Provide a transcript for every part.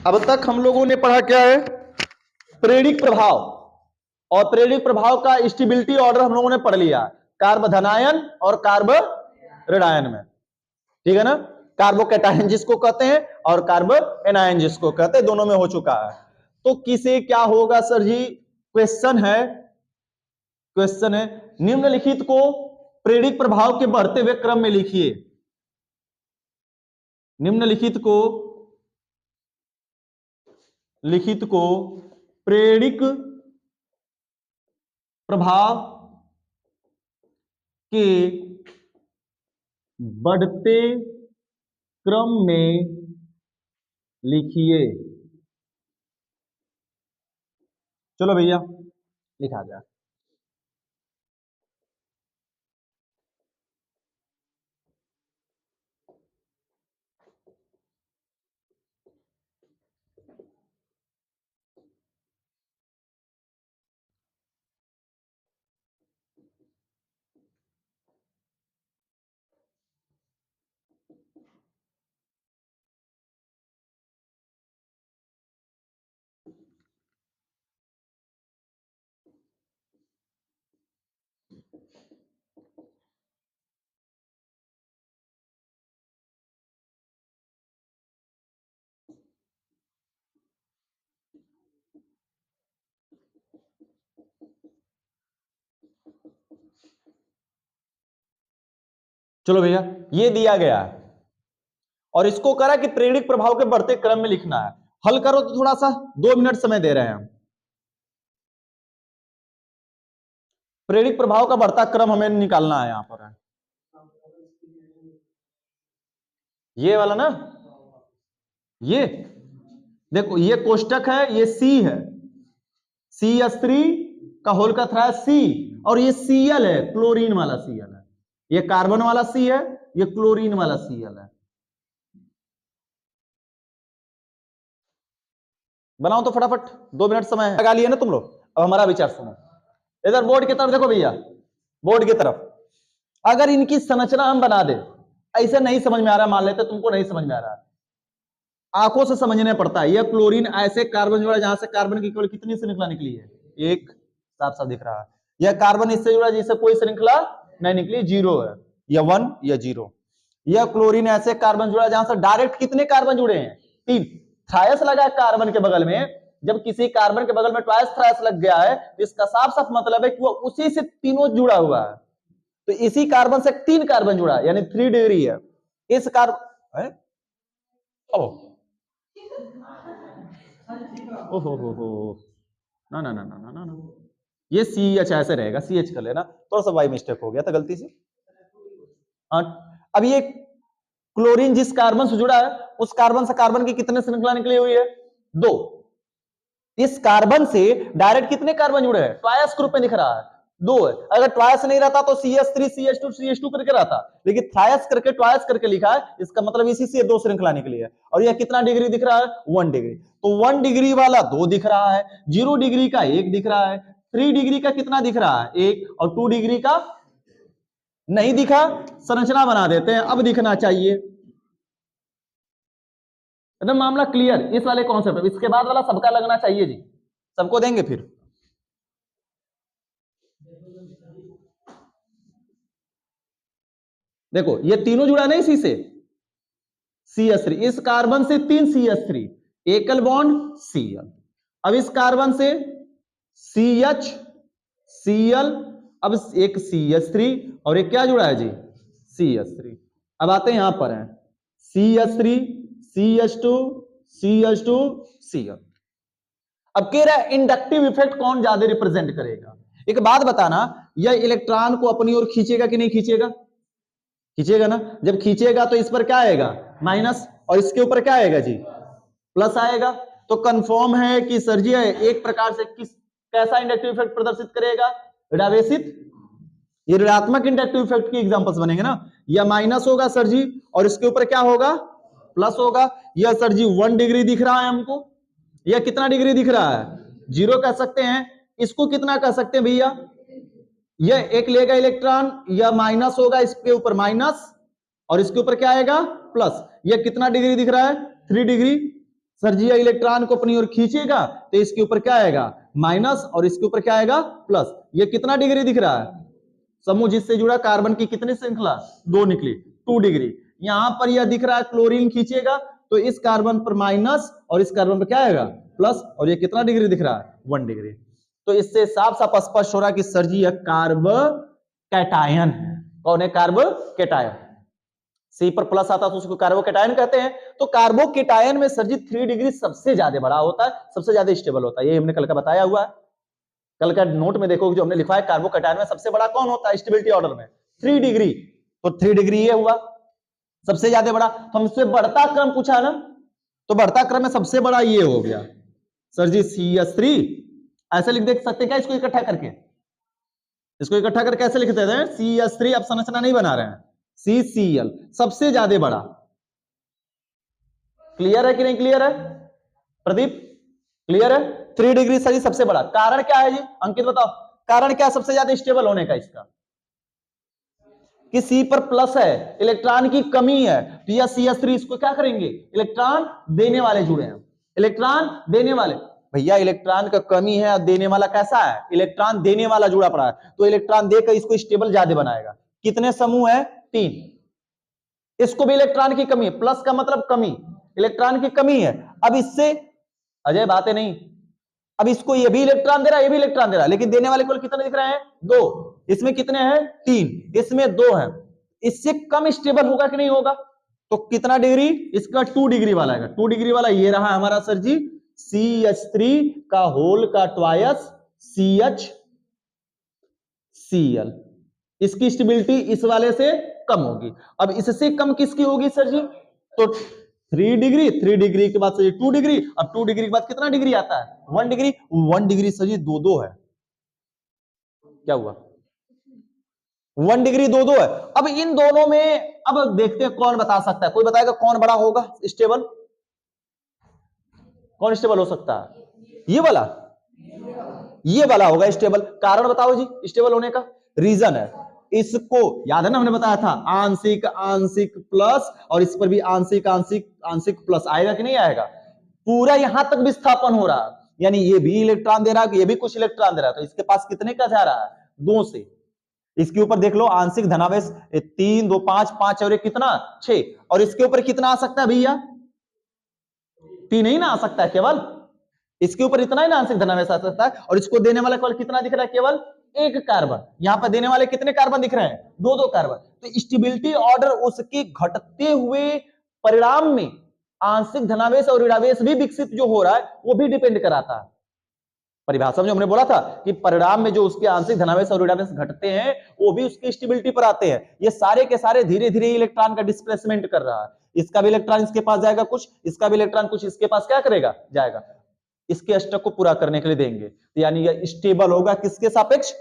अब तक हम लोगों ने पढ़ा क्या है, प्रेरिक प्रभाव, और प्रेरिक प्रभाव का स्टेबिलिटी ऑर्डर हम लोगों ने पढ़ लिया, कार्ब धनायन और कार्ब ऋणायन में, ठीक है ना। कार्बोकैटायन जिसको कहते हैं और कार्ब एनायन जिसको कहते हैं, दोनों में हो चुका है। तो किसे क्या होगा सर जी, क्वेश्चन है निम्नलिखित को प्रेरिक प्रभाव के बढ़ते हुए क्रम में लिखिए। निम्नलिखित को प्रेरिक प्रभाव के बढ़ते क्रम में लिखिए। चलो भैया लिखा जाए। चलो भैया ये दिया गया है और इसको करा कि प्रेरिक प्रभाव के बढ़ते क्रम में लिखना है। हल करो तो थोड़ा सा 2 मिनट समय दे रहे हैं हम। प्रेरिक प्रभाव का बढ़ता क्रम हमें निकालना है। यहां पर है ये वाला ना, ये देखो ये कोष्टक है, ये सी है, CH3 का होल का थ्रा सी, और ये Cl है, क्लोरीन वाला Cl है। ये कार्बन वाला C है, ये क्लोरीन वाला Cl है। बनाओ तो फटाफट, 2 मिनट समय लगा लिए ना तुम लोग। अब हमारा विचार सुनो, इधर बोर्ड की तरफ देखो भैया, बोर्ड की तरफ। अगर इनकी संरचना हम बना दे, ऐसे नहीं समझ में आ रहा, मान लेते तुमको नहीं समझ में आ रहा, आंखों से समझने पड़ता है। यह क्लोरीन ऐसे कार्बन जुड़ा जहां से कार्बन की केवल कितनी श्रृंखला निकली है, एक, साफ साफ दिख रहा है। यह कार्बन इससे जुड़ा जिससे कोई श्रृंखला नहीं निकली, 0 है, या 1 या 0। यह क्लोरीन ऐसे कार्बन जुड़ा जहां से डायरेक्ट कितने कार्बन जुड़े हैं, 3। थ्रायस लगा है कार्बन के बगल में, जब किसी कार्बन के बगल में ट्वाइस थ्रायस लग गया है तो इसका साफ साफ मतलब है कि वो उसी से तीनों जुड़ा हुआ है। तो इसी कार्बन से 3 कार्बन जुड़ा है, यानी 3 डिग्री है इस कार्बन। ओहो ना ना ना ना ना ना, ये CH ऐसे रहेगा, CH कर लेना, थोड़ा सा बाई मिस्टेक हो गया था गलती से। अब ये क्लोरीन जिस कार्बन से जुड़ा है उस कार्बन से कार्बन की कितने श्रृंखला निकली हुई है, 2। इस कार्बन से डायरेक्ट कितने कार्बन जुड़े हैं, ट्वाइस ग्रुप में दिख रहा है, 2 है। अगर ट्वाइस नहीं रहता तो CH3 CH2 CH2 करके रहता, लेकिन ट्रायस करके ट्वाइस करके लिखा है, इसका मतलब इसी से 2 श्रृंखला निकली है। और यह कितना डिग्री दिख रहा है, 1 डिग्री। तो 1 डिग्री वाला 2 दिख रहा है, 0 डिग्री का 1 दिख रहा है, 3 डिग्री का कितना दिख रहा है, 1, और 2 डिग्री का नहीं दिखा। संरचना बना देते हैं, अब दिखना चाहिए। एकदम मामला क्लियर। इस वाले कॉन्सेप्ट, इसके बाद वाला सबका लगना चाहिए जी, सबको देंगे फिर। देखो ये तीनों जुड़ा नहीं इसी से, CH3, इस कार्बन से 3 CH3, एकल बॉन्ड Cl। अब इस कार्बन से CH Cl, अब एक CH3 और एक क्या जुड़ा है जी, CH3। अब आते हैं यहां पर है CH3 CH2 CH2 Cl। अब कह रहा है इंडक्टिव इफेक्ट कौन ज्यादा रिप्रेजेंट करेगा। एक बात बताना, यह इलेक्ट्रॉन को अपनी ओर खींचेगा कि नहीं खींचेगा, खींचेगा ना। जब खींचेगा तो इस पर क्या आएगा, माइनस, और इसके ऊपर क्या आएगा जी, प्लस आएगा। तो कंफर्म है कि सर जी एक प्रकार से कैसा इंडक्टिव इफेक्ट प्रदर्शित करेगा, ऋणावेशित। ये ऋणात्मक इंडक्टिव इफेक्ट की एग्जांपल्स बनेंगे ना। यह माइनस होगा सर जी, और इसके ऊपर क्या होगा, प्लस होगा। यह सर जी 1 डिग्री दिख रहा है हमको, यह कितना डिग्री दिख रहा है, 0 कह सकते हैं। इसको कितना कह सकते हैं भैया, यह एक लेगा इलेक्ट्रॉन, यह माइनस होगा, इसके ऊपर माइनस और इसके ऊपर क्या आएगा, प्लस। यह कितना डिग्री दिख रहा है, 3 डिग्री। सर जी इलेक्ट्रॉन को अपनी ओर खींचेगा तो इसके ऊपर क्या आएगा माइनस और इसके ऊपर क्या आएगा प्लस। ये कितना डिग्री दिख रहा है समूह जिससे जुड़ा कार्बन की कितनी श्रृंखला 2 निकली 2 डिग्री। यहां पर यह दिख रहा है क्लोरीन खींचेगा तो इस कार्बन पर माइनस और इस कार्बन पर क्या आएगा प्लस और ये कितना डिग्री दिख रहा है 1 डिग्री। तो इससे साफ साफ स्पष्ट हो रहा है कि सर जी यह कार्ब कैटायन है। कौन है कार्ब कैटायन। सी पर प्लस आता तो उसको कार्बोकेटायन कहते हैं। तो कार्बोकेटायन में सर जी 3 डिग्री सबसे ज्यादा बड़ा होता है, सबसे ज्यादा स्टेबल होता है। ये हमने कल का बताया हुआ है, कल का नोट में देखो जो हमने लिखा है कार्बोकेटायन में सबसे बड़ा कौन होता है स्टेबिलिटी ऑर्डर में 3 डिग्री। तो 3 डिग्री ये हुआ सबसे ज्यादा बड़ा। तो हमसे बढ़ता क्रम पूछा ना, तो बढ़ता क्रम में सबसे बड़ा ये हो गया सर जी CH3। ऐसे लिख देख सकते हैं क्या इसको इकट्ठा करके, इसको इकट्ठा करके ऐसे लिख देते हैं CH3। अब संरचना नहीं बना रहे हैं CCl सबसे ज्यादा बड़ा। क्लियर है कि नहीं क्लियर है प्रदीप क्लियर है। 3 डिग्री सही सबसे बड़ा। कारण क्या है जी अंकित बताओ कारण क्या है सबसे ज्यादा स्टेबल होने का इसका कि C पर प्लस है इलेक्ट्रॉन की कमी है। तो यह CH3 इसको क्या करेंगे इलेक्ट्रॉन देने वाले जुड़े हैं इलेक्ट्रॉन देने वाले। भैया इलेक्ट्रॉन का कमी है और देने वाला कैसा है इलेक्ट्रॉन देने वाला जुड़ा पड़ा है तो इलेक्ट्रॉन देकर इसको स्टेबल ज्यादा बनाएगा। कितने समूह है 3। इसको भी इलेक्ट्रॉन की कमी है प्लस का मतलब कमी इलेक्ट्रॉन की कमी है। अब इससे अजय बातें नहीं अब इसको ये भी इलेक्ट्रॉन दे रहा है ये भी इलेक्ट्रॉन दे रहा है लेकिन देने वाले केवल कितने दिख रहे हैं 2। इसमें कितने हैं 3 इसमें 2 है। इससे कम स्टेबल होगा कि नहीं होगा तो कितना डिग्री इसका 2 डिग्री वाला है 2 डिग्री वाला ये रहा हमारा सर जी CH3 का होल का ट्वाइस CHCl। इसकी स्टेबिलिटी इस वाले से कम होगी। अब इससे कम किसकी होगी सर जी तो 3 डिग्री 3 डिग्री के बाद सर जी 2 डिग्री। अब 2 डिग्री के बाद कितना डिग्री आता है 1 डिग्री 1 डिग्री सर जी 2 है। क्या हुआ 1 डिग्री 2 है। अब इन दोनों में अब देखते हैं कौन बता सकता है कोई बताएगा कौन बड़ा होगा स्टेबल कौन स्टेबल हो सकता है ये वाला होगा स्टेबल। कारण बताओ जी स्टेबल होने का रीजन है इसको याद है ना हमने बताया था आंशिक आंशिक प्लस और इस पर भी आंशिक आंशिक आंशिक प्लस आएगा कि नहीं आएगा। पूरा यहां तक विस्थापन हो रहा है यानी ये भी इलेक्ट्रॉन दे रहा है ये भी कुछ इलेक्ट्रॉन दे रहा है तो इसके पास कितने का जा रहा है 2 से। इसके ऊपर देख लो आंशिक धनावेश 3 2 5 5 और कितना 6 और इसके ऊपर कितना आ सकता है भैया 3 ही ना आ सकता है केवल इसके ऊपर इतना ही ना आंशिक धनावेश आ सकता है। और इसको देने वाला केवल कितना दिख रहा है केवल 1 कार्बन। यहां पर देने वाले कितने कार्बन दिख रहे हैं 2 कार्बन। तो स्टेबिलिटी ऑर्डर उसके घटते हुए परिणाम में आंशिक धनावेश और ऋणावेश भी विकसित जो हो रहा है वो भी डिपेंड कराता है। परिभाषा में जो हमने बोला था कि परिणाम में जो उसके आंशिक धनावेश और ऋणावेश घटते हैं वो भी उसकी स्टेबिलिटी पर आते हैं। ये सारे के सारे धीरे धीरे इलेक्ट्रॉन का डिस्प्लेसमेंट कर रहा है। इसका भी इलेक्ट्रॉन इसके पास जाएगा कुछ इसका भी इलेक्ट्रॉन कुछ इसके पास क्या करेगा जाएगा इसके अष्टक को पूरा करने के लिए देंगे। तो यानी यह स्टेबल होगा किसके सापेक्ष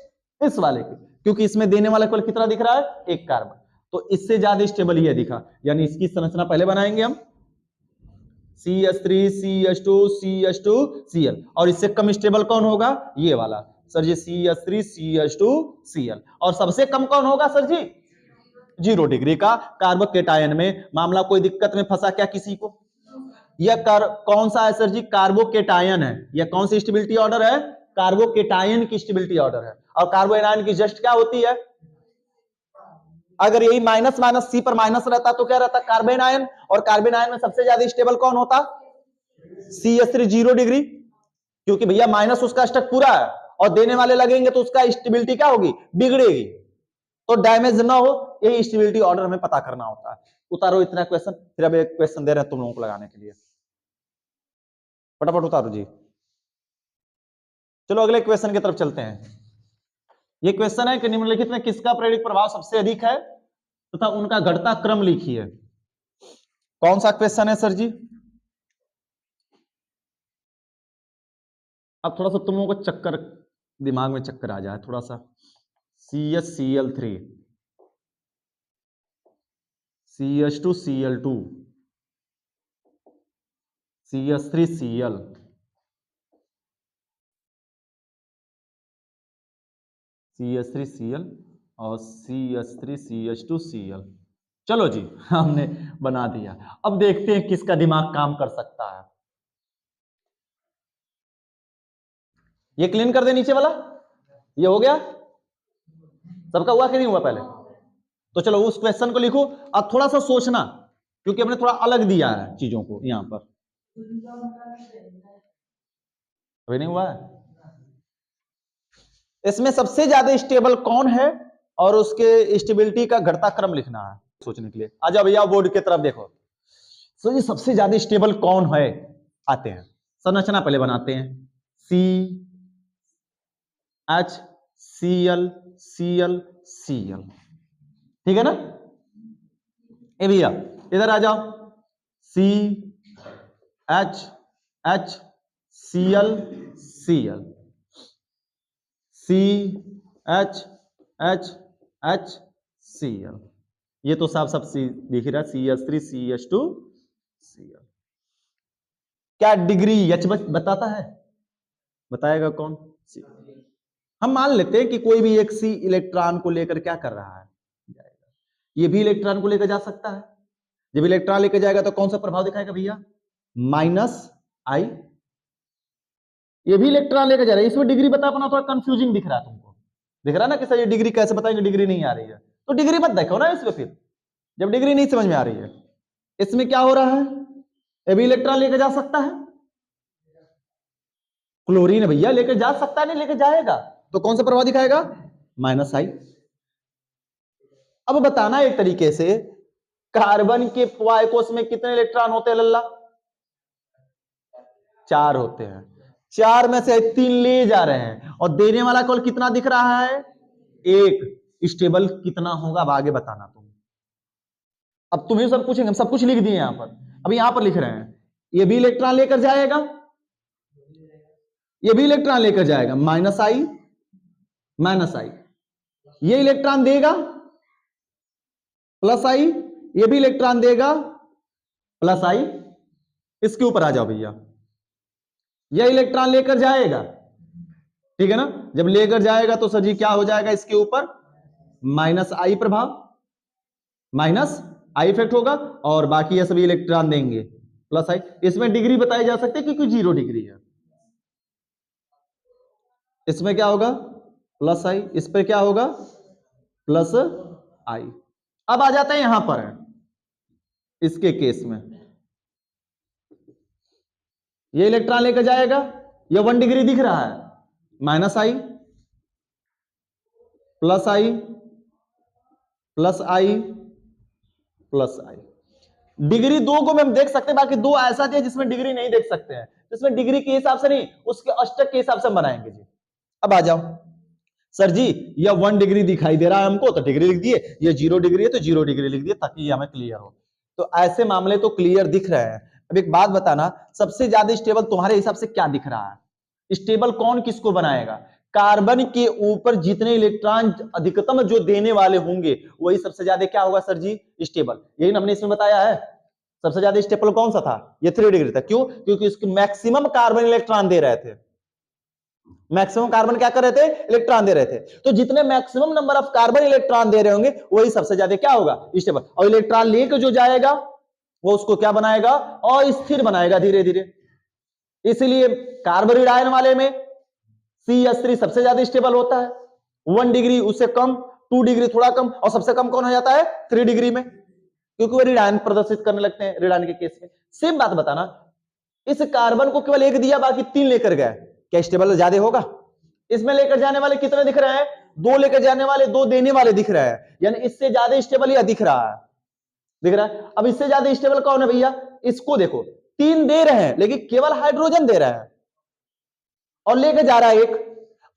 इस वाले के क्योंकि इसमें देने वाला केवल कितना दिख रहा है 1 कार्बन। तो इससे ज्यादा स्टेबल ये दिखा यानी इसकी संरचना पहले बनाएंगे हम CH3 CH2 CH2 Cl और इससे कम स्टेबल कौन होगा ये वाला सर जी CH3 CH2 Cl। और सबसे कम कौन होगा सर जी 0 डिग्री का कार्बोकेटायन में। मामला कोई दिक्कत में फंसा क्या किसी को। यह कौन सा है सर जी कार्बोकेटायन है। यह कौन सी स्टेबिलिटी ऑर्डर है कार्बोकेटायन की स्टेबिलिटी ऑर्डर है। और कार्बोएनायन की जस्ट क्या होती है अगर यही माइनस माइनस सी पर माइनस रहता तो क्या रहता कार्बन आयन। और कार्बन आयन में सबसे ज्यादा स्टेबल कौन होता CH3 0 डिग्री क्योंकि भैया माइनस उसका अष्टक पूरा है और देने वाले लगेंगे तो उसका स्टेबिलिटी क्या होगी बिगड़ेगी तो डैमेज ना हो। यही स्टेबिलिटी ऑर्डर हमें पता करना होता है। उतारो इतना क्वेश्चन फिर अब एक क्वेश्चन दे रहे हैं तुम लोगों को लगाने के लिए फटाफट उतारो जी। चलो अगले क्वेश्चन की तरफ चलते हैं। ये क्वेश्चन है कि निम्नलिखित में किसका प्रेरित प्रभाव सबसे अधिक है तथा उनका घटता क्रम लिखिए। कौन सा क्वेश्चन है सर जी। अब थोड़ा सा तुम लोगों को चक्कर दिमाग में चक्कर आ जाए थोड़ा सा CHCl3 CH2 Cl2 CH3 Cl CH3 Cl और CH3 CH2 Cl। चलो जी हमने बना दिया। अब देखते हैं किसका दिमाग काम कर सकता है। ये क्लीन कर दे नीचे वाला, ये हो गया, सबका हुआ कि नहीं हुआ पहले? तो चलो उस क्वेश्चन को लिखो। अब थोड़ा सा सोचना, क्योंकि हमने थोड़ा अलग दिया है चीजों को यहां पर। अभी नहीं हुआ है? इसमें सबसे ज्यादा स्टेबल कौन है और उसके स्टेबिलिटी का घटता क्रम लिखना है सोचने के लिए। आ जाओ भैया बोर्ड की तरफ देखो। तो ये सबसे ज्यादा स्टेबल कौन है, आते हैं संरचना पहले बनाते हैं। C H C L C L C L, ठीक है ना? ए भैया इधर आ जाओ, C H H C L C L, C H H H C L, ये तो साफ साफ सी दिख रहा है, CH3 CH2 Cl। क्या डिग्री एच बताता है? बताएगा कौन? सी। हम मान लेते हैं कि कोई भी एक सी इलेक्ट्रॉन को लेकर क्या कर रहा है, ये भी इलेक्ट्रॉन को लेकर जा सकता है। जब इलेक्ट्रॉन लेकर जाएगा तो कौन सा प्रभाव दिखाएगा भैया? -I। ये भी इलेक्ट्रॉन लेकर जा रहा है, इसमें डिग्री बता, अपना थोड़ा कंफ्यूजिंग दिख रहा है तुमको, दिख रहा है ना कि सर ये डिग्री कैसे बताएंगे, डिग्री नहीं आ रही है तो डिग्री मत देखो ना इसमें, फिर जब डिग्री नहीं समझ में आ रही है। इसमें क्या हो रहा है, ये भी इलेक्ट्रॉन लेकर जा सकता है, क्लोरीन भैया लेकर जा सकता है, नहीं लेकर जाएगा, तो कौन सा प्रभाव दिखाएगा? -I। अब बताना एक तरीके से, कार्बन के वायकोस में कितने इलेक्ट्रॉन होते हैं लल्ला? 4 होते हैं, 4 में से 3 ले जा रहे हैं और देने वाला केवल कितना दिख रहा है? 1। स्टेबल कितना होगा अब आगे बताना तुम। अब तुम्हें सब पूछेंगे, हम सब कुछ लिख दिए यहां पर, अब यहां पर लिख रहे हैं, ये भी इलेक्ट्रॉन लेकर जाएगा, ये भी इलेक्ट्रॉन लेकर जाएगा, -I। ये इलेक्ट्रॉन देगा +I, ये भी इलेक्ट्रॉन देगा +I। इसके ऊपर आ जाओ भैया, यह इलेक्ट्रॉन लेकर जाएगा, ठीक है ना? जब लेकर जाएगा तो सर जी क्या हो जाएगा इसके ऊपर? -I प्रभाव, -I इफेक्ट होगा, और बाकी ये सभी इलेक्ट्रॉन देंगे +I। इसमें डिग्री बताई जा सकती है क्योंकि 0 डिग्री है। इसमें क्या होगा? +I, इस पर क्या होगा? +I। अब आ जाते हैं यहां पर इसके केस में, ये इलेक्ट्रॉन लेकर जाएगा, ये 1 डिग्री दिख रहा है, -I +I डिग्री 2 को हम देख सकते हैं, बाकी 2 ऐसा दिया जिसमें डिग्री नहीं देख सकते हैं, इसमें डिग्री के हिसाब से नहीं, उसके अष्टक के हिसाब से हम बनाएंगे जी। अब आ जाओ सर जी, ये 1 डिग्री दिखाई दे रहा है हमको तो डिग्री लिख दिए, ये 0 डिग्री है तो 0 डिग्री लिख दिए, ताकि ये हमें क्लियर हो। तो ऐसे मामले तो क्लियर दिख रहे हैं। अब एक बात बताना, सबसे ज्यादा स्टेबल तुम्हारे हिसाब से क्या दिख रहा है? स्टेबल कौन किसको बनाएगा? कार्बन के ऊपर जितने इलेक्ट्रॉन अधिकतम जो देने वाले होंगे वही सबसे ज्यादा क्या होगा सर जी? स्टेबल। यही हमने इसमें बताया है, सबसे ज्यादा स्टेबल कौन सा था? ये 3 डिग्री था। क्यों? क्योंकि उसके मैक्सिमम कार्बन इलेक्ट्रॉन दे रहे थे, मैक्सिमम कार्बन क्या कर रहे थे? इलेक्ट्रॉन दे रहे थे। तो जितने maximum number of carbon electron दे रहे होंगे वही सबसे ज्यादा क्या होगा? स्टेबल। और इलेक्ट्रॉन लेकर जो जाएगा वो उसको क्या बनाएगा? अस्थिर बनाएगा धीरे धीरे। इसलिए कार्बोनिल आयन वाले में CH3 सबसे ज्यादा स्टेबल होता है, 1 डिग्री उससे कम, 2 डिग्री थोड़ा कम, और सबसे कम कौन हो जाता है? 3 डिग्री में, क्योंकि वो ऋणायन प्रदर्शित करने लगते हैं। ऋणायन के केस में सेम बात बताना, इस कार्बन को केवल 1 दिया, बाकी 3 लेकर गए, क्या स्टेबल ज्यादा होगा? इसमें लेकर जाने वाले कितने दिख रहे हैं? 2 लेकर जाने वाले, 2 देने वाले दिख रहे हैं, यानी इससे ज्यादा स्टेबल यह दिख रहा है, दिख रहा है। अब इससे ज्यादा स्टेबल कौन है भैया? इसको देखो, 3 दे रहे हैं लेकिन केवल हाइड्रोजन दे रहे हैं और लेकर जा रहा है 1।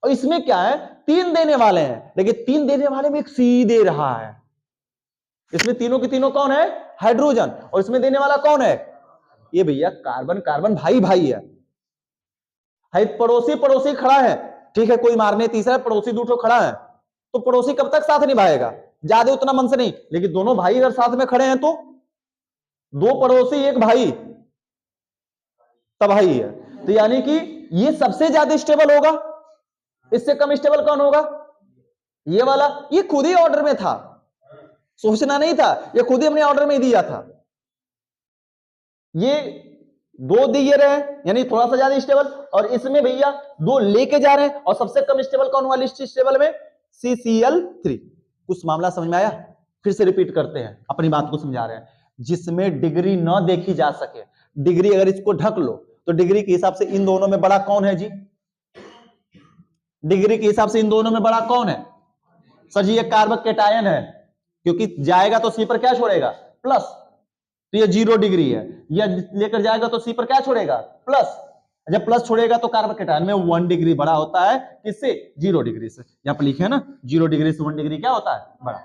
और इसमें क्या है? 3 देने वाले हैं लेकिन 3 देने वाले में 1 C दे रहा है। इसमें तीनों के तीनों कौन है? हाइड्रोजन। और इसमें देने वाला कौन है? ये भैया कार्बन कार्बन भाई भाई है, पड़ोसी पड़ोसी खड़ा है, ठीक है, कोई मारने तीसरा पड़ोसी दूठो खड़ा है, तो पड़ोसी कब तक साथ निभाएगा? ज्यादा उतना मन से नहीं, लेकिन दोनों भाई अगर साथ में खड़े हैं तो 2 पड़ोसी 1 भाई तब भाई है। तो यानी कि ये सबसे ज्यादा स्टेबल होगा। इससे कम स्टेबल कौन होगा? ये वाला। ये खुद ही ऑर्डर में था, सोचना नहीं था, ये खुद ही हमने ऑर्डर में दिया था। ये दो दिए रहे यानी थोड़ा सा ज्यादा स्टेबल, और इसमें भैया दो लेके जा रहे हैं, और सबसे कम स्टेबल कौन हुआ लिस्ट स्टेबल में? CCl3। कुछ मामला समझ में आया? फिर से रिपीट करते हैं, अपनी बात को समझा रहे हैं। जिसमें डिग्री न देखी जा सके, डिग्री अगर इसको ढक लो तो डिग्री के हिसाब से इन दोनों में बड़ा कौन है जी? डिग्री के हिसाब से इन दोनों में बड़ा कौन है? सर जी ये कार्बन कैटायन है, क्योंकि जाएगा तो सी पर क्या छोड़ेगा? प्लस। तो ये 0 डिग्री है, ये लेकर जाएगा तो सी पर क्या छोड़ेगा? प्लस। जब प्लस छोड़ेगा तो कार्बन कैटायन में 1 डिग्री बड़ा होता है, किससे? 0 डिग्री से। यहां पर लिखे है ना 0 डिग्री से 1 डिग्री क्या होता है? बड़ा।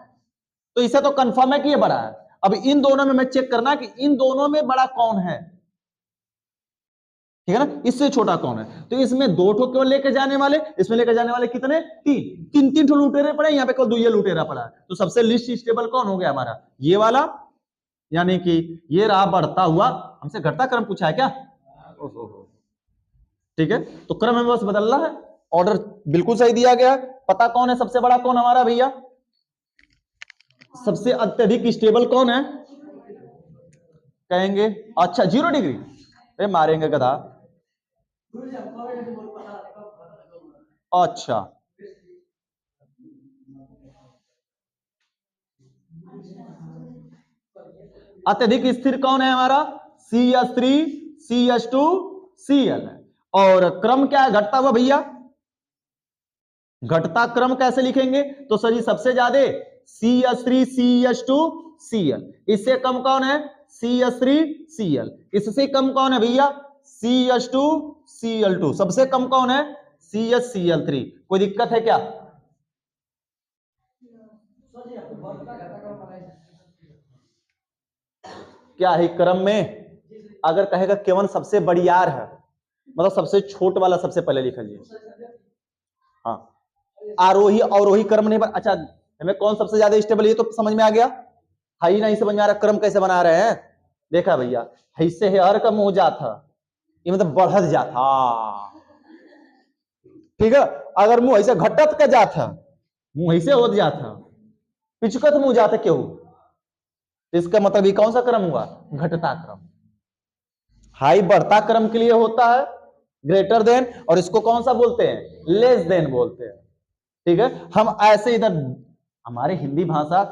तो इसे तो कंफर्म है कि ये बड़ा है। अब इन दोनों में मैं चेक करना कि इन दोनों में बड़ा कौन है, ठीक है ना? इससे छोटा कौन है? तो इसमें दो ठो केवल लेकर जाने वाले, इसमें लेकर जाने वाले कितने? तीन तीन ठो लुटेरे पड़े, यहाँ पे केवल 2 ये लुटेरा पड़ा है। तो सबसे लिस्ट स्टेबल कौन हो गया हमारा? ये वाला, यानी कि ये रहा बढ़ता हुआ। हमसे घटता क्रम पूछा है क्या? ठीक है, तो क्रम में बस बदलना है, ऑर्डर बिल्कुल सही दिया गया है। पता कौन है सबसे बड़ा कौन हमारा भैया? सबसे अत्यधिक स्टेबल कौन है? कहेंगे अच्छा 0 डिग्री। अरे मारेंगे गधा। अच्छा अत्यधिक स्थिर कौन है हमारा? CH3 CH2 Cl है। और क्रम क्या है घटता हुआ भैया? घटता क्रम कैसे लिखेंगे? तो सर जी सबसे ज्यादा CH3 CH2 Cl, इससे कम कौन है? CH3 Cl, इससे कम कौन है भैया? CH2 Cl2, सबसे कम कौन है? CHCl3। कोई दिक्कत है क्या? क्या है क्रम में? अगर कहेगा केवल सबसे बड़ियार है, मतलब सबसे छोट वाला सबसे पहले लिख लीजिए। हाँ आरोही अवरोही क्रम नहीं अच्छा हमें कौन सबसे ज्यादा स्टेबल, ये तो समझ में आ गया। हाई नहीं समझ में आ रहा क्रम कैसे बना रहे हैं? देखा भैया, हिस्से हर का मुंह जाता, ये मतलब बढ़त जाता, ठीक है। अगर मुंह ऐसे घटत का जाता, मुंह ऐसे हो जाता, पिचकत मुंह जाता क्यों? इसका मतलब ये कौन सा क्रम हुआ? घटता क्रम। हाई बढ़ता क्रम के लिए होता है, ग्रेटर देन, और इसको कौन सा बोलते हैं? लेस देन बोलते हैं, ठीक है। हम ऐसे इधर हमारे हिंदी भाषा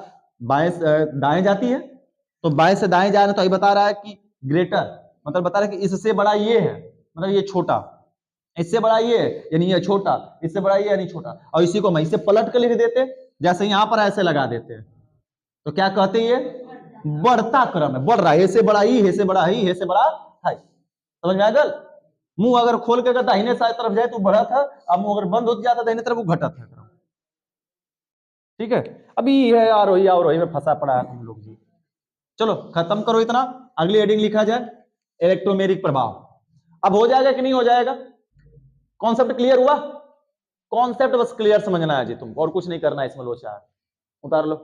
बाएं से दाएं जाती है, तो बाएं से दाएं जा रहे तो ये बता रहा है कि ग्रेटर, मतलब बता रहा है कि इससे बड़ा ये है, मतलब ये छोटा, इससे बड़ा ये है यानी ये छोटा, इससे बड़ा ये यानी छोटा। और इसी को हम इसे पलट कर लिख देते, जैसे यहां पर ऐसे लगा देते हैं, तो क्या कहते हैं? ये बढ़ता क्रम है, बढ़ रहा है, से बड़ा ही, से बड़ा ही, से बड़ा हाई। समझ में आ गल? मुंह अगर खोल के दाहिने साइड तरफ जाए तो बढ़ा था, अब मुंह अगर बंद हो जाता दाहिने तरफ वो घटा था, ठीक है। अभी है आरोही में फंसा पड़ा है तुम लोग जी। चलो खत्म करो इतना, अगली हेडिंग लिखा जाए इलेक्ट्रोमेरिक प्रभाव। अब हो जाएगा कि नहीं हो जाएगा? कॉन्सेप्ट क्लियर हुआ? कॉन्सेप्ट बस क्लियर समझना है जी तुमको, और कुछ नहीं करना है इसमें। लोचा है उतार लो,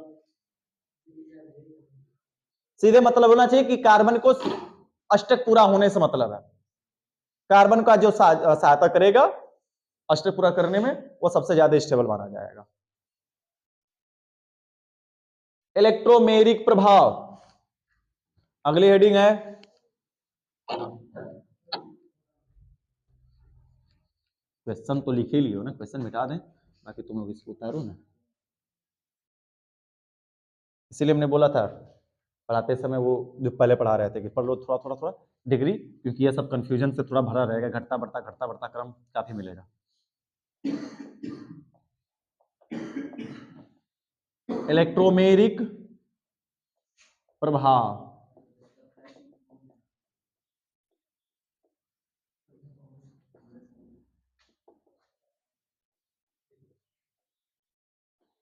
सीधे मतलब होना चाहिए कि कार्बन को अष्टक पूरा होने से मतलब है, कार्बन का जो सहायता करेगा अष्टक पूरा करने में वो सबसे ज्यादा स्टेबल माना जाएगा। इलेक्ट्रोमेरिक प्रभाव, अगली हेडिंग है क्वेश्चन तो लिखे लियो ना, क्वेश्चन मिटा दें, बाकी तुम लोग इसको उतारो ना। इसीलिए हमने बोला था पढ़ाते समय वो जो पहले पढ़ा रहे थे कि पढ़ लो थोड़ा थोड़ा थोड़ा डिग्री, क्योंकि ये सब कंफ्यूजन से थोड़ा भरा रहेगा, घटता बढ़ता क्रम काफी मिलेगा। इलेक्ट्रोमेरिक प्रभाव,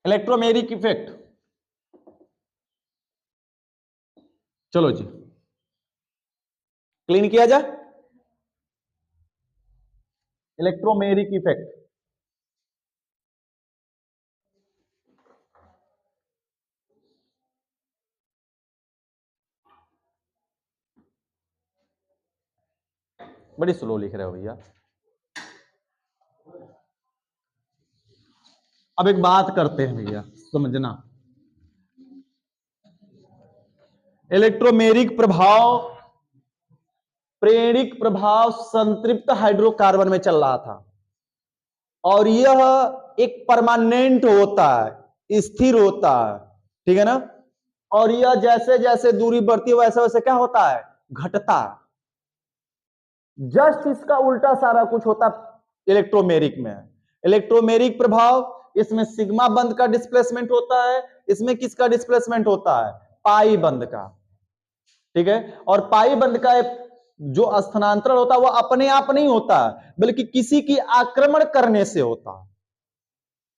इलेक्ट्रोमेरिक इफेक्ट, चलो जी क्लीन किया जाए। इलेक्ट्रोमेरिक इफेक्ट, बड़ी स्लो लिख रहे हो भैया। अब एक बात करते हैं भैया, समझना, इलेक्ट्रोमेरिक प्रभाव प्रेरिक प्रभाव संतृप्त हाइड्रोकार्बन में चल रहा था और यह एक परमानेंट होता है, स्थिर होता है, ठीक है ना। और यह जैसे जैसे दूरी बढ़ती है वैसे वैसे क्या होता है, घटता है। जस्ट इसका उल्टा सारा कुछ होता इलेक्ट्रोमेरिक में। इलेक्ट्रोमेरिक प्रभाव, इसमें सिग्मा बंध का डिस्प्लेसमेंट होता है, इसमें किसका डिस्प्लेसमेंट होता है, पाई बंध का, ठीक है। और पाई बंध का जो स्थानांतरण होता है वह अपने आप नहीं होता बल्कि किसी की आक्रमण करने से होता है,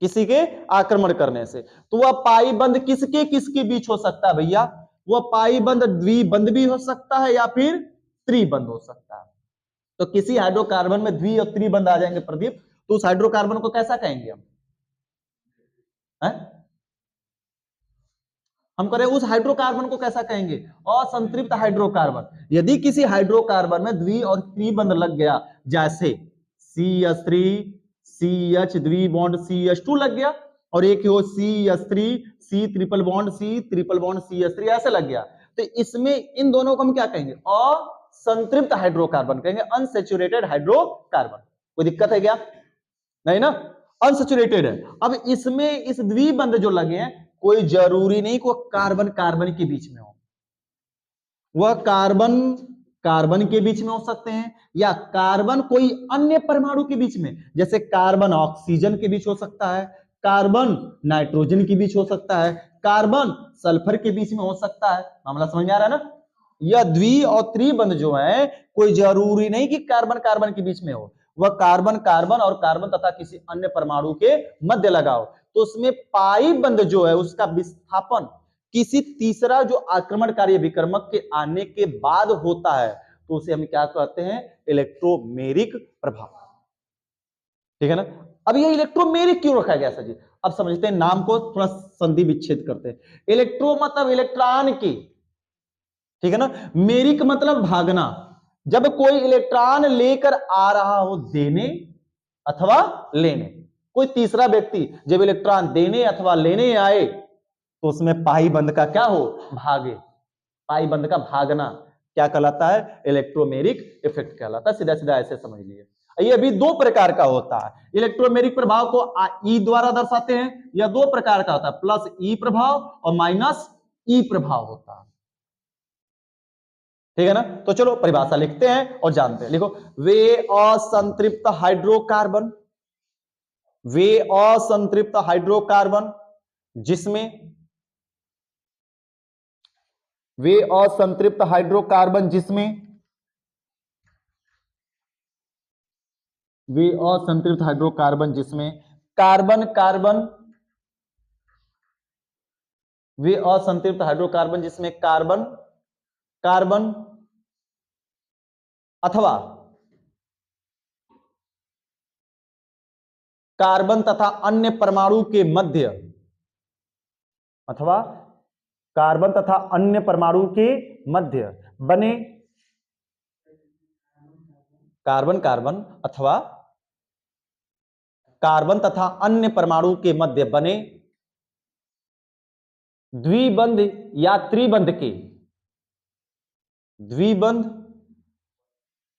किसी के आक्रमण करने से। तो वह पाई बंध किसके किसके बीच हो सकता है भैया, वह पाई बंध द्विबंध भी हो सकता है या फिर त्रिबंध हो सकता है। तो किसी हाइड्रोकार्बन में द्वि और त्रिबंध आ जाएंगे प्रदीप, तो उस हाइड्रोकार्बन को कैसा कहेंगे हम कह रहे हैं उस हाइड्रोकार्बन को कैसा कहेंगे, असंतृप्त हाइड्रोकार्बन। यदि किसी हाइड्रोकार्बन में द्वि और त्रिबंध लग गया, जैसे CH3 CH द्वि बॉन्ड CH2 लग गया, और एक हो CH3 C triple bond CH3 ऐसे लग गया, तो इसमें इन दोनों को हम क्या कहेंगे, असंतृप्त हाइड्रोकार्बन कहेंगे, अनसैचुरेटेड हाइड्रोकार्बन। कोई दिक्कत है क्या, नहीं ना, अनसैचुरेटेड है। अब इसमें इस द्विबंध जो लगे हैं, कोई जरूरी नहीं कि कार्बन कार्बन के बीच में हो, वह कार्बन कार्बन के बीच में हो सकते हैं या कार्बन कोई अन्य परमाणु के बीच में, जैसे कार्बन ऑक्सीजन के बीच हो सकता है, कार्बन नाइट्रोजन के बीच हो सकता है, कार्बन सल्फर के बीच में हो सकता है। मामला समझ में आ रहा है ना। यह द्वि और त्रिबंध जो है कोई जरूरी नहीं कि कार्बन कार्बन के बीच में हो, वह कार्बन कार्बन और कार्बन तथा किसी अन्य परमाणु के मध्य लगाओ, तो उसमें पाई बंध जो है उसका विस्थापन किसी तीसरा जो आक्रमणकारी विकर्मक के आने के बाद होता है, तो उसे हम क्या कहते हैं, इलेक्ट्रोमेरिक प्रभाव, ठीक है ना। अब ये इलेक्ट्रोमेरिक क्यों रखा गया सर जी, अब समझते हैं, नाम को थोड़ा संधि विच्छेद करते हैं। इलेक्ट्रो मतलब इलेक्ट्रॉन की, ठीक है ना, मेरिक मतलब भागना। जब कोई इलेक्ट्रॉन लेकर आ रहा हो देने अथवा लेने, कोई तीसरा व्यक्ति जब इलेक्ट्रॉन देने अथवा लेने आए, तो उसमें पाई बंध का क्या हो, भागे, पाई बंध का भागना क्या कहलाता है, इलेक्ट्रोमेरिक इफेक्ट कहलाता है। सीधा सीधा ऐसे समझ लिए। ये भी दो प्रकार का होता है, इलेक्ट्रोमेरिक प्रभाव को ई द्वारा दर्शाते हैं, या दो प्रकार का होता है, प्लस ई प्रभाव और माइनस ई प्रभाव होता है, ठीक है ना। तो चलो परिभाषा लिखते हैं और जानते हैं, लिखो, वे असंतृप्त हाइड्रोकार्बन, वे असंतृप्त हाइड्रोकार्बन जिसमें, वे असंतृप्त हाइड्रोकार्बन जिसमें, वे असंतृप्त हाइड्रोकार्बन जिसमें कार्बन कार्बन, वे असंतृप्त हाइड्रोकार्बन जिसमें कार्बन कार्बन अथवा कार्बन तथा अन्य परमाणु के मध्य, अथवा कार्बन तथा अन्य परमाणु के मध्य बने, कार्बन कार्बन अथवा कार्बन तथा अन्य परमाणु के मध्य बने द्विबंध या त्रिबंध के, द्विबंध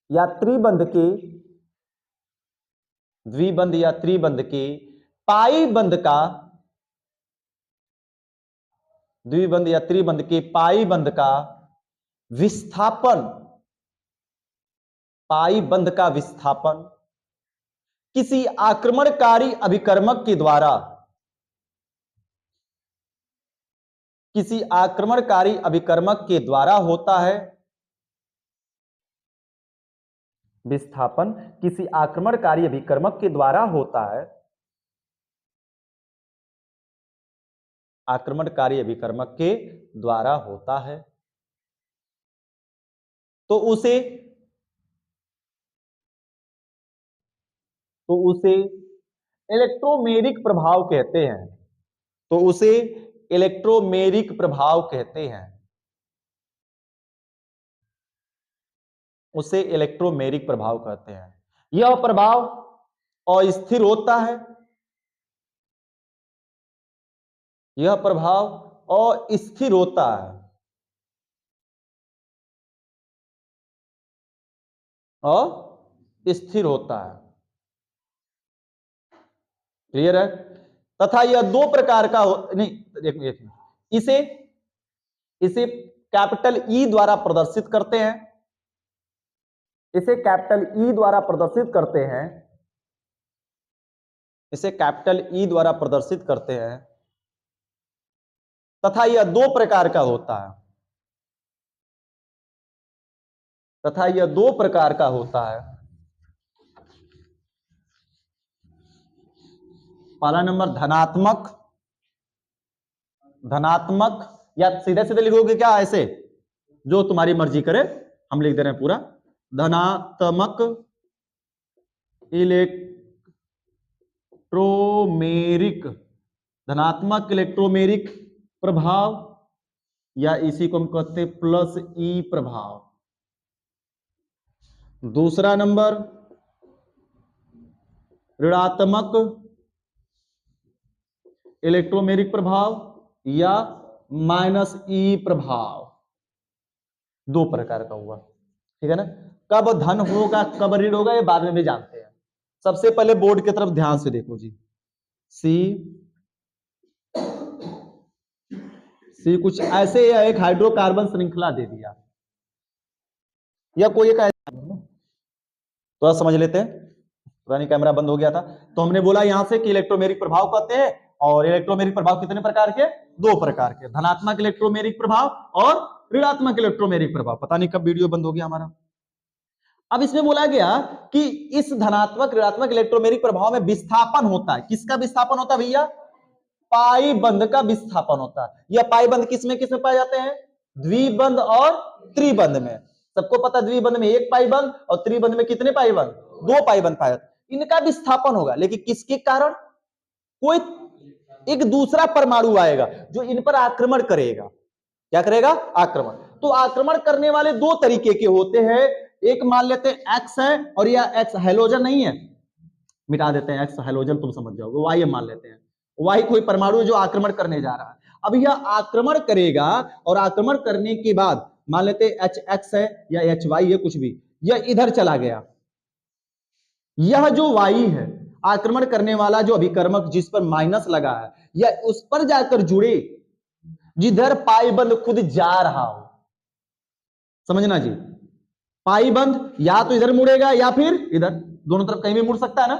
या त्रिबंध के, द्विबंध या त्रिबंध के पाई बंध का, द्विबंध या त्रिबंध के पाई बंध का विस्थापन, पाई बंध का विस्थापन किसी आक्रमणकारी अभिकर्मक के द्वारा, किसी आक्रमणकारी अभिकर्मक के द्वारा होता है, विस्थापन किसी आक्रमणकारी अभिकर्मक के द्वारा होता है, आक्रमणकारी अभिकर्मक के द्वारा होता है, तो उसे, तो उसे इलेक्ट्रोमेरिक प्रभाव कहते हैं, तो उसे इलेक्ट्रोमेरिक प्रभाव कहते हैं, उसे इलेक्ट्रोमेरिक प्रभाव कहते हैं। यह प्रभाव अस्थिर होता है, यह प्रभाव अस्थिर होता है, और स्थिर होता है। क्लियर है? तथा यह दो प्रकार का नहीं, एक इसे इसे कैपिटल ई द्वारा प्रदर्शित करते हैं, इसे कैपिटल ई द्वारा प्रदर्शित करते हैं, इसे कैपिटल ई द्वारा प्रदर्शित करते हैं, तथा यह दो प्रकार का होता है, तथा यह दो प्रकार का होता है। पहला नंबर धनात्मक, धनात्मक या सीधे सीधे लिखोगे क्या ऐसे, जो तुम्हारी मर्जी करे, हम लिख दे रहे हैं पूरा, धनात्मक इलेक्ट्रोमेरिक, धनात्मक इलेक्ट्रोमेरिक प्रभाव, या इसी को हम कहते हैं प्लस ई प्रभाव। दूसरा नंबर ऋणात्मक इलेक्ट्रोमेरिक प्रभाव या माइनस ई प्रभाव, दो प्रकार का हुआ। ठीक है ना? कब धन होगा कब ऋण होगा ये बाद में भी जानते हैं। सबसे पहले बोर्ड की तरफ ध्यान से देखो जी। सी कुछ ऐसे या एक हाइड्रोकार्बन श्रृंखला दे दिया, या कोई एक थोड़ा समझ लेते हैं। पुरानी कैमरा बंद हो गया था, तो हमने बोला यहां से कि इलेक्ट्रोमेरिक प्रभाव कहते हैं, और इलेक्ट्रोमेरिक प्रभाव कितने प्रकार के? दो प्रकार के, धनात्मक इलेक्ट्रोमेरिक प्रभाव और ऋणात्मक इलेक्ट्रोमेरिक प्रभाव। पता नहीं कब वीडियो बंद हो गया हमारा। अब इसमें बोला गया कि इस धनात्मक ऋणात्मक इलेक्ट्रोमेरिक प्रभाव में विस्थापन होता है। किसका विस्थापन होता है भैया? पाई बंध का विस्थापन होता है। यह पाई बंध किसमें किसमें पाए जाते हैं? द्विबंध और त्रिबंध में। सबको पता है द्विबंध में एक पाई बंध और त्रिबंध में कितने पाई बंध? दो पाई बंध पाए जाते हैं। इनका विस्थापन होगा, लेकिन किसके कारण? कोई एक दूसरा परमाणु आएगा जो इन पर आक्रमण करेगा। क्या करेगा? आक्रमण। तो आक्रमण करने वाले दो तरीके के होते हैं। एक मान लेते हैं एक्स है, और यह एक्स हैलोजन नहीं है, मिटा देते हैं एक्स हैलोजन, तुम समझ जाओगे। वाई हम मान लेते हैं, वाई कोई परमाणु जो आक्रमण करने जा रहा है। अब यह आक्रमण करेगा, और आक्रमण करने के बाद मान लेते हैं एच एक्स है या एच वाई है, कुछ भी, यह इधर चला गया। यह जो वाई है, आक्रमण करने वाला जो अभिकर्मक जिस पर माइनस लगा है, यह उस पर जाकर जुड़े जिधर पाई बंध खुद जा रहा हो। समझना जी, पाई बंध या तो इधर मुड़ेगा या फिर इधर, दोनों तरफ कहीं भी मुड़ सकता है ना।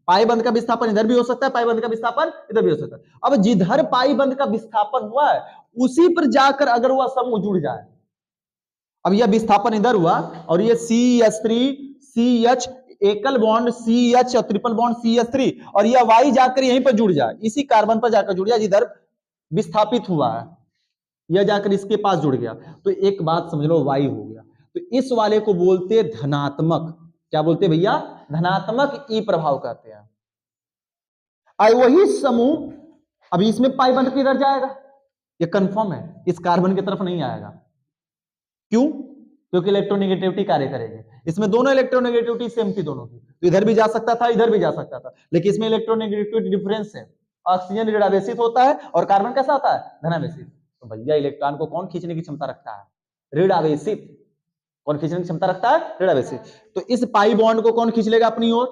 पाई बंध का विस्थापन इधर भी हो सकता है, पाई बंध का विस्थापन इधर भी हो सकता है। अब जिधर पाई बंध का विस्थापन हुआ है उसी पर जाकर अगर वह समूह जुड़ जाए, अब यह विस्थापन इधर हुआ और ये CH3 CH एकल बॉन्ड CH और ट्रिपल बॉन्ड CH3, और यह Y जाकर यहीं पर जुड़ जाए, इसी कार्बन पर जाकर जुड़ जाए जिधर विस्थापित हुआ है, यह जाकर इसके पास जुड़ गया, तो एक बात समझ लो, Y हो गया। तो इस वाले को बोलते धनात्मक, क्या बोलते हैं भैया? धनात्मक ई प्रभाव कहते हैं। और वही समूह अभी इसमें पाई बंध किधर जाएगा? ये कंफर्म है, इस कार्बन की तरफ नहीं आएगा। क्यों? क्योंकि इलेक्ट्रोनेगेटिविटी कार्य करेगी। इसमें दोनों इलेक्ट्रोनेगेटिविटी सेम थी दोनों की, तो इधर भी जा सकता था इधर भी जा सकता था, लेकिन इसमें इलेक्ट्रोनेगेटिविटी डिफरेंस है। ऑक्सीजन ऋणावेशित होता है और कार्बन कैसा होता है? धनावेशित। तो भैया इलेक्ट्रॉन को कौन खींचने की क्षमता रखता है? ऋणावेशित। कौन खींचने की क्षमता रखता है? ऋणावेशित। तो इस पाई बॉन्ड को कौन खींच लेगा अपनी ओर?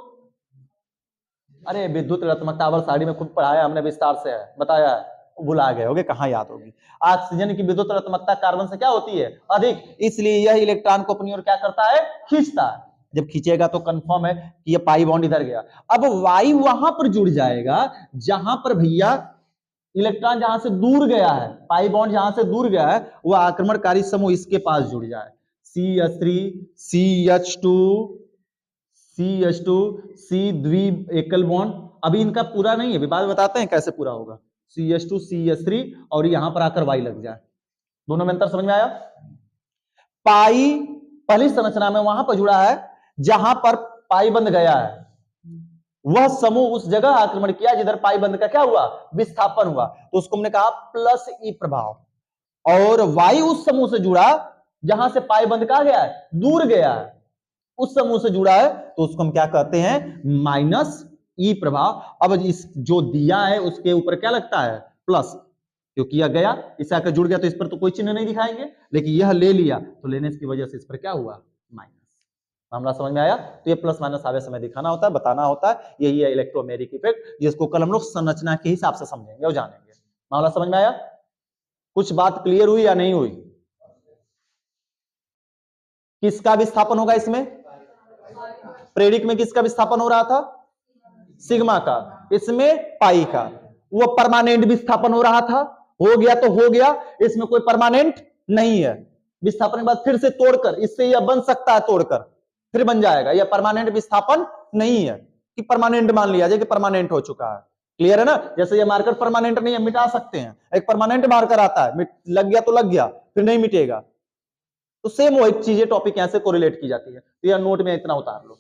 अरे विद्युत ऋणात्मकता आवर्त सारणी में खुद पढ़ाया हमने, विस्तार से है, बताया है, भुला गए होगे, कहां याद होगी। ऑक्सीजन की विद्युत ऋणात्मकता कार्बन से क्या होती है? अधिक, इसलिए यह इलेक्ट्रॉन को अपनी ओर क्या करता है? खींचता है। जब खींचेगा तो कंफर्म है कि ये पाई बॉन्ड इधर गया। अब वाई वहां पर जुड़ जाएगा जहां पर भैया इलेक्ट्रॉन जहां से दूर गया है, पाई बॉन्ड जहां से दूर गया है, वह आक्रमणकारी समूह इसके पास जुड़ जाए। CH3 CH2 CH2 C द्वि एकल बॉन्ड, अभी इनका पूरा नहीं है, बाद बताते हैं कैसे पूरा होगा। CH2 CH3 और यहां पर आकर Y लग जाए, दोनों में अंतर समझ में आया? पाई पहली संरचना में वहां पर जुड़ा है जहां पर पाई बंध गया है, वह समूह उस जगह आक्रमण किया जिधर पाई बंध का क्या हुआ? विस्थापन हुआ, तो उसको हमने कहा प्लस ई प्रभाव। और Y उस समूह से जुड़ा जहां से पाई बंध कहा गया है? दूर गया है, उस समूह से जुड़ा है, तो उसको हम क्या कहते हैं? माइनस ई प्रभाव। अब इस जो दिया है उसके ऊपर क्या लगता है? प्लस, क्योंकि यह गया इससे आकर जुड़ गया, तो इस पर तो कोई चिन्ह नहीं दिखाएंगे, लेकिन यह ले लिया तो लेने की वजह से इस पर क्या हुआ? माइनस। मामला समझ में आया? तो ये प्लस माइनस आवे समय दिखाना होता है, बताना होता है, यही है इलेक्ट्रोमैग्नेटिक इफेक्ट, जिसको कल हम लोग संरचना के हिसाब से समझेंगे और जानेंगे। मामला समझ में आया? कुछ बात क्लियर हुई या नहीं हुई? किसका विस्थापन होगा इसमें? प्रेरिक में किसका विस्थापन हो रहा था? सिग्मा का। इसमें पाई का। वो परमानेंट विस्थापन हो रहा था, हो गया तो हो गया, इसमें कोई परमानेंट नहीं है। विस्थापन के बाद फिर से तोड़कर इससे यह बन सकता है, तोड़कर फिर बन जाएगा। यह परमानेंट विस्थापन नहीं है कि परमानेंट मान लिया जाए कि परमानेंट हो चुका है। क्लियर है ना? जैसे ये मार्कर परमानेंट नहीं है, मिटा सकते हैं, एक परमानेंट मार्कर आता है, लग गया तो लग गया, फिर नहीं मिटेगा। तो सेम वही चीजें टॉपिक यहां से कोरिलेट की जाती है। तो यह नोट में इतना उतार लो।